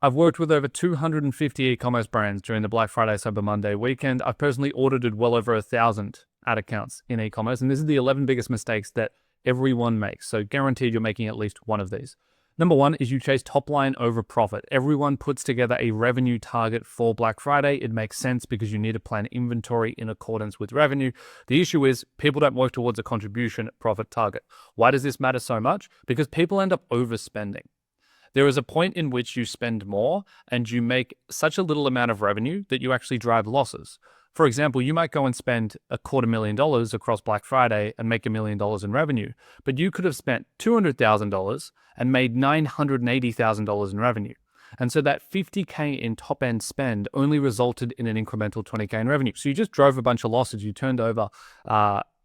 I've worked with over 250 e-commerce brands during the Black Friday Cyber Monday weekend. I've personally audited well over 1,000 ad accounts in e-commerce, and this is the 11 biggest mistakes that everyone makes. So guaranteed you're making at least one of these. Number one is you chase top line over profit. Everyone puts together a revenue target for Black Friday. It makes sense because you need to plan inventory in accordance with revenue. The issue is people don't work towards a contribution profit target. Why does this matter so much? Because people end up overspending. There is a point in which you spend more and you make such a little amount of revenue that you actually drive losses. For example, you might go and spend $250,000 across Black Friday and make $1 million in revenue, but you could have spent $200,000 and made $980,000 in revenue. And so that $50K in top end spend only resulted in an incremental $20K in revenue. So you just drove a bunch of losses. You turned over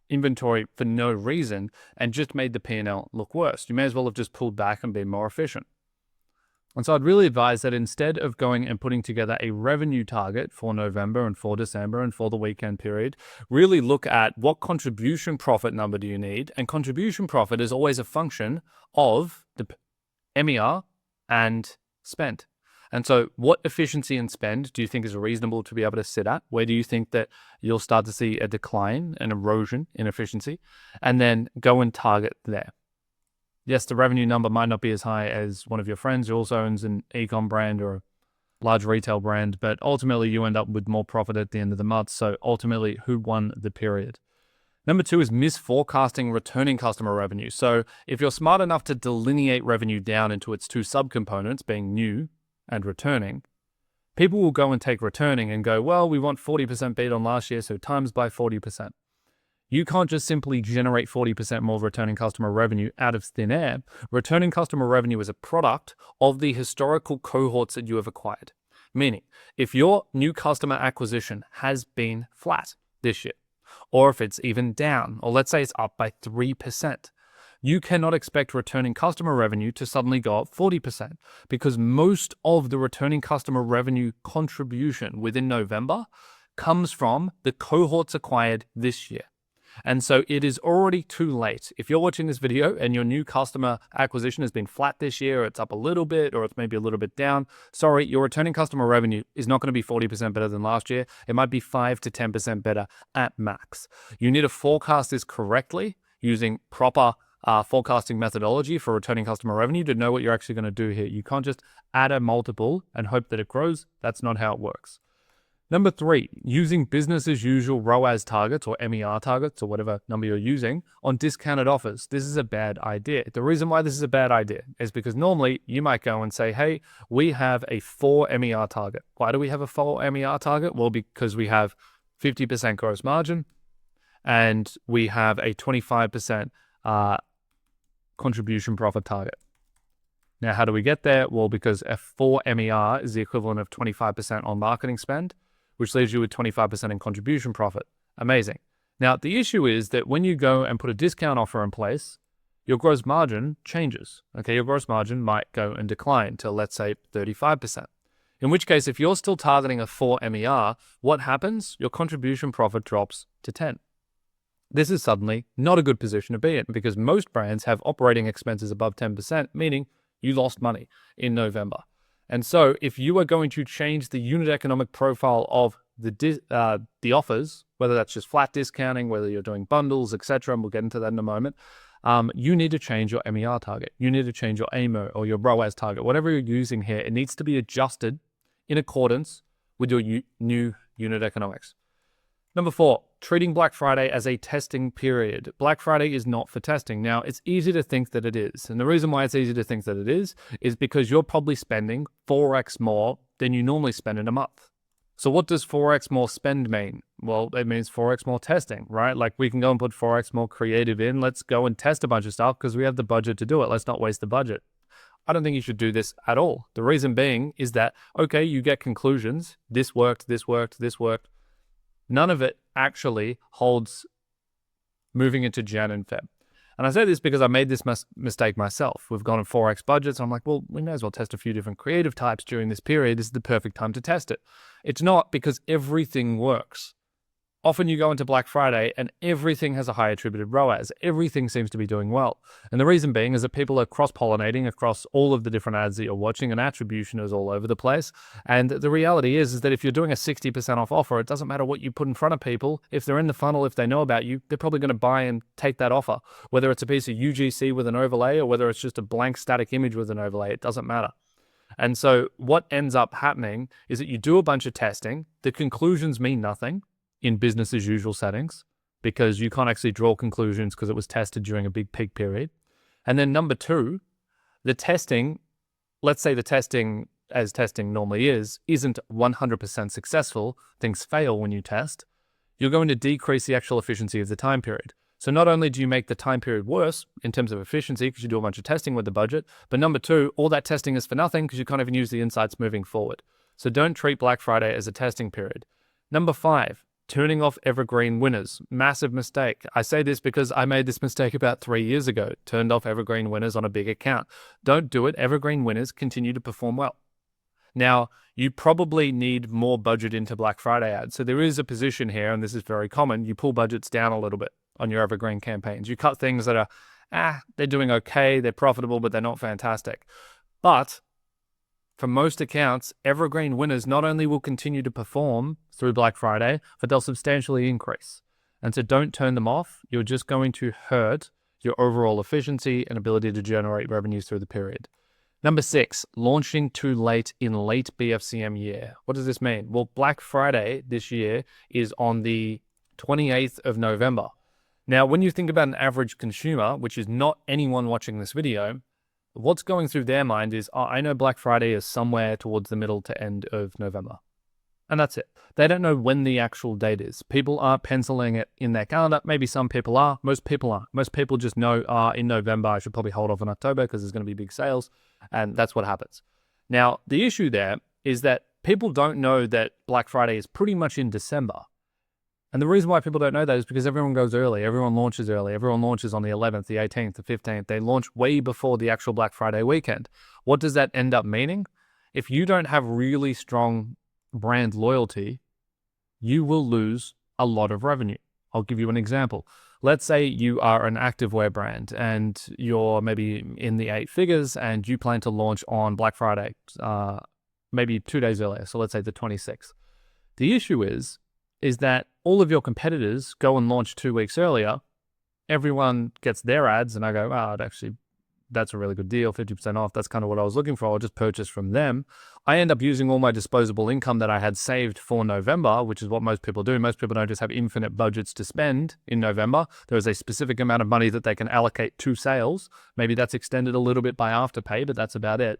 inventory for no reason and just made the P&L look worse. You may as well have just pulled back and been more efficient. And so I'd really advise that instead of going and putting together a revenue target for November and for December and for the weekend period, really look at what contribution profit number do you need. And contribution profit is always a function of the MER and spend. And so what efficiency and spend do you think is reasonable to be able to sit at? Where do you think that you'll start to see a decline, an erosion in efficiency? And then go and target there. Yes, the revenue number might not be as high as one of your friends who also owns an e-com brand or a large retail brand, but ultimately you end up with more profit at the end of the month. So ultimately, who won the period? Number two is misforecasting returning customer revenue. So if you're smart enough to delineate revenue down into its two subcomponents, being new and returning, people will go and take returning and go, well, we want 40% beat on last year, so times by 40%. You can't just simply generate 40% more returning customer revenue out of thin air. Returning customer revenue is a product of the historical cohorts that you have acquired. Meaning, if your new customer acquisition has been flat this year, or if it's even down, or let's say it's up by 3%, you cannot expect returning customer revenue to suddenly go up 40% because most of the returning customer revenue contribution within November comes from the cohorts acquired this year. And so it is already too late. If you're watching this video and your new customer acquisition has been flat this year, or it's up a little bit, or it's maybe a little bit down, sorry, your returning customer revenue is not going to be 40% better than last year. It might be 5 to 10% better at max. You need to forecast this correctly using proper forecasting methodology for returning customer revenue to know what you're actually going to do here. You can't just add a multiple and hope that it grows. That's not how it works. Number three, using business as usual ROAS targets or MER targets or whatever number you're using on discounted offers. This is a bad idea. The reason why this is a bad idea is because normally you might go and say, hey, we have a 4 MER target. Why do we have a 4 MER target? Well, because we have 50% gross margin and we have a 25% contribution profit target. Now, how do we get there? Well, because a 4 MER is the equivalent of 25% on marketing spend, which leaves you with 25% in contribution profit. Amazing. Now, the issue is that when you go and put a discount offer in place, your gross margin changes. Okay, your gross margin might go and decline to, let's say, 35%. In which case, if you're still targeting a 4 MER, what happens? Your contribution profit drops to 10. This is suddenly not a good position to be in because most brands have operating expenses above 10%, meaning you lost money in November. And so if you are going to change the unit economic profile of the offers, whether that's just flat discounting, whether you're doing bundles, etc., and we'll get into that in a moment, you need to change your MER target. You need to change your AMO or your ROAS target. Whatever you're using here, it needs to be adjusted in accordance with your new unit economics. Number four, treating Black Friday as a testing period. Black Friday is not for testing. Now, it's easy to think that it is. And the reason why it's easy to think that it is because you're probably spending 4x more than you normally spend in a month. So what does 4x more spend mean? Well, it means 4x more testing, right? Like we can go and put 4x more creative in. Let's go and test a bunch of stuff because we have the budget to do it. Let's not waste the budget. I don't think you should do this at all. The reason being is that, okay, you get conclusions. This worked, this worked, this worked. None of it actually holds moving into Jan and Feb. And I say this because I made this mistake myself. We've gone on 4x budgets. I'm like, well, we may as well test a few different creative types during this period. This is the perfect time to test it. It's not because everything works often you go into Black Friday and everything has a high attributed ROAS. Everything seems to be doing well. And the reason being is that people are cross-pollinating across all of the different ads that you're watching, and attribution is all over the place. And the reality is that if you're doing a 60% off offer, it doesn't matter what you put in front of people. If they're in the funnel, if they know about you, they're probably going to buy and take that offer. Whether it's a piece of UGC with an overlay or whether it's just a blank static image with an overlay, it doesn't matter. And so what ends up happening is that you do a bunch of testing. The conclusions mean nothing in business as usual settings because you can't actually draw conclusions because it was tested during a big peak period. And then number two, the testing, let's say the testing, as testing normally is, isn't 100% successful. Things fail when you test. You're going to decrease the actual efficiency of the time period. So not only do you make the time period worse in terms of efficiency because you do a bunch of testing with the budget, but number two, all that testing is for nothing because you can't even use the insights moving forward. So don't treat Black Friday as a testing period. Number 5, turning off evergreen winners. Massive mistake. I say this because I made this mistake about 3 years ago. Turned off evergreen winners on a big account. Don't do it. Evergreen winners continue to perform well. Now, you probably need more budget into Black Friday ads. So there is a position here, and this is very common. You pull budgets down a little bit on your evergreen campaigns. You cut things that are, they're doing okay, they're profitable, but they're not fantastic. But for most accounts, evergreen winners not only will continue to perform through Black Friday, but they'll substantially increase. And so don't turn them off. You're just going to hurt your overall efficiency and ability to generate revenues through the period. Number 6, launching too late in late BFCM year. What does this mean? Well, Black Friday this year is on the 28th of November. Now, when you think about an average consumer, which is not anyone watching this video, what's going through their mind is, I know Black Friday is somewhere towards the middle to end of November. And that's it. They don't know when the actual date is. People aren't penciling it in their calendar. Maybe some people are. Most people aren't. Most people just know, in November, I should probably hold off in October because there's going to be big sales. And that's what happens. Now, the issue there is that people don't know that Black Friday is pretty much in December. And the reason why people don't know that is because everyone goes early. Everyone launches early. Everyone launches on the 11th, the 18th, the 15th. They launch way before the actual Black Friday weekend. What does that end up meaning? If you don't have really strong brand loyalty, you will lose a lot of revenue. I'll give you an example. Let's say you are an activewear brand and you're maybe in the 8 figures and you plan to launch on Black Friday, maybe 2 days earlier. So let's say the 26th. The issue is that all of your competitors go and launch 2 weeks earlier. Everyone gets their ads and I go, that's a really good deal, 50% off. That's kind of what I was looking for. I'll just purchase from them. I end up using all my disposable income that I had saved for November, which is what most people do. Most people don't just have infinite budgets to spend in November. There is a specific amount of money that they can allocate to sales. Maybe that's extended a little bit by Afterpay, but that's about it.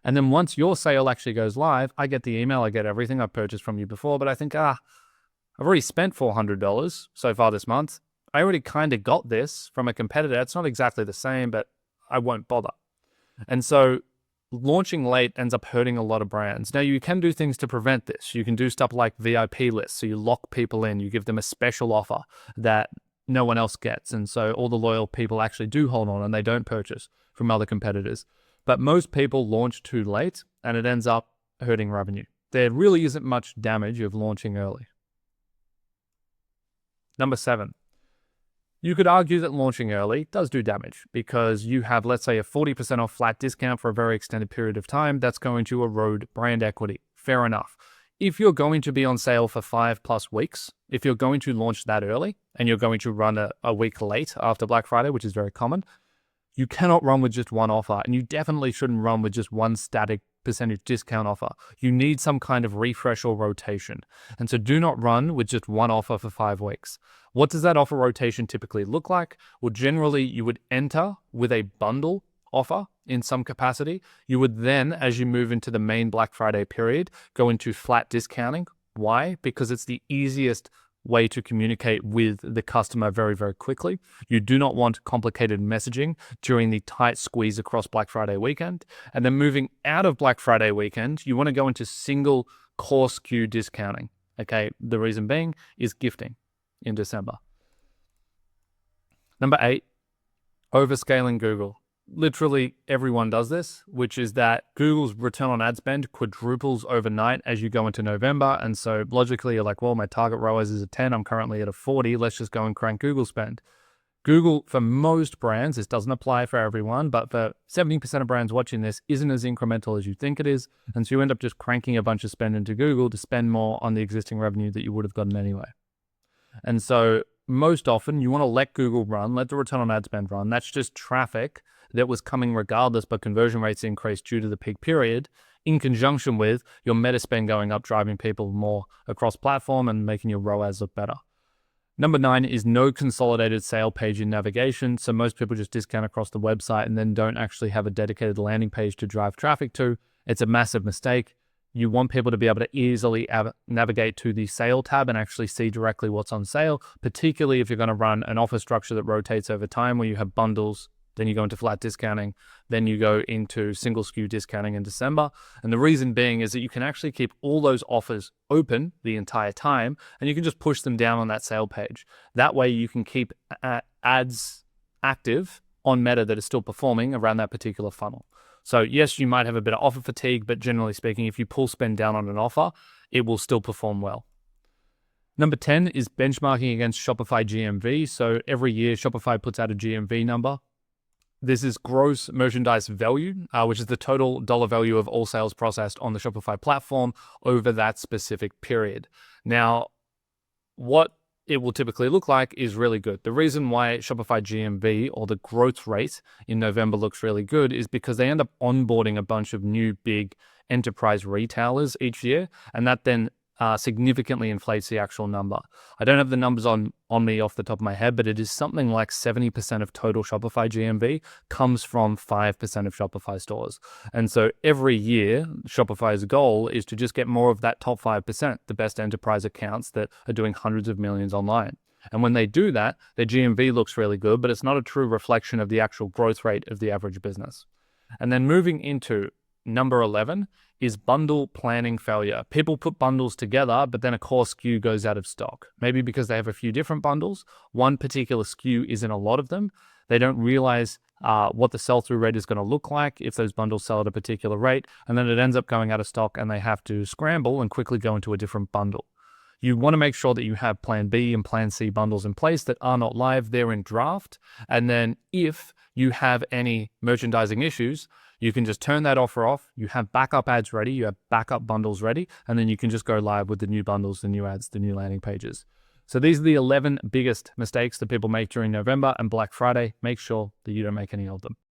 And then once your sale actually goes live, I get the email, I get everything I've purchased from you before, but I think, I've already spent $400 so far this month. I already kind of got this from a competitor. It's not exactly the same, but I won't bother. And so launching late ends up hurting a lot of brands. Now, you can do things to prevent this. You can do stuff like VIP lists. So you lock people in, you give them a special offer that no one else gets. And so all the loyal people actually do hold on and they don't purchase from other competitors. But most people launch too late and it ends up hurting revenue. There really isn't much damage of launching early. Number 7. You could argue that launching early does do damage because you have, let's say, a 40% off flat discount for a very extended period of time. That's going to erode brand equity. Fair enough. If you're going to be on sale for 5+ weeks, if you're going to launch that early and you're going to run a week late after Black Friday, which is very common, you cannot run with just one offer, and you definitely shouldn't run with just one static percentage discount offer. You need some kind of refresh or rotation. And so do not run with just one offer for 5 weeks. What does that offer rotation typically look like? Well, generally you would enter with a bundle offer in some capacity. You would then, as you move into the main Black Friday period, go into flat discounting. Why? Because it's the easiest way to communicate with the customer very, very quickly. You do not want complicated messaging during the tight squeeze across Black Friday weekend. And then moving out of Black Friday weekend, you want to go into single core SKU discounting. Okay, the reason being is gifting in December. Number 8, overscaling Google. literally everyone does this, which is that Google's return on ad spend quadruples overnight as you go into November. And so logically, you're like, well, my target ROAS is a 10. I'm currently at a 40. Let's just go and crank Google spend. Google, for most brands, this doesn't apply for everyone, but for 70% of brands watching this, isn't as incremental as you think it is. And so you end up just cranking a bunch of spend into Google to spend more on the existing revenue that you would have gotten anyway. And so most often you want to let Google run, let the return on ad spend run. That's just traffic that was coming regardless, but conversion rates increased due to the peak period, in conjunction with your meta spend going up, driving people more across platform and making your ROAS look better. Number 9 is no consolidated sale page in navigation. So most people just discount across the website and then don't actually have a dedicated landing page to drive traffic to. It's a massive mistake. You want people to be able to easily navigate to the sale tab and actually see directly what's on sale, particularly if you're going to run an offer structure that rotates over time where you have bundles, then you go into flat discounting, then you go into single SKU discounting in December. And the reason being is that you can actually keep all those offers open the entire time and you can just push them down on that sale page. That way you can keep ads active on Meta that is still performing around that particular funnel. So yes, you might have a bit of offer fatigue, but generally speaking, if you pull spend down on an offer, it will still perform well. Number 10 is benchmarking against Shopify GMV. So every year Shopify puts out a GMV number. This is gross merchandise value, which is the total dollar value of all sales processed on the Shopify platform over that specific period. Now, what it will typically look like is really good. The reason why Shopify GMV, or the growth rate in November, looks really good is because they end up onboarding a bunch of new big enterprise retailers each year, and that then significantly inflates the actual number. I don't have the numbers on me off the top of my head, but it is something like 70% of total Shopify GMV comes from 5% of Shopify stores. And so every year, Shopify's goal is to just get more of that top 5%, the best enterprise accounts that are doing hundreds of millions online. And when they do that, their GMV looks really good, but it's not a true reflection of the actual growth rate of the average business. And then moving into number 11 is bundle planning failure. People put bundles together, but then a core SKU goes out of stock. Maybe because they have a few different bundles. One particular SKU is in a lot of them. They don't realize what the sell-through rate is going to look like if those bundles sell at a particular rate, and then it ends up going out of stock and they have to scramble and quickly go into a different bundle. You want to make sure that you have Plan B and Plan C bundles in place that are not live, they're in draft. And then if you have any merchandising issues, you can just turn that offer off. You have backup ads ready, you have backup bundles ready, and then you can just go live with the new bundles, the new ads, the new landing pages. So these are the 11 biggest mistakes that people make during November and Black Friday. Make sure that you don't make any of them.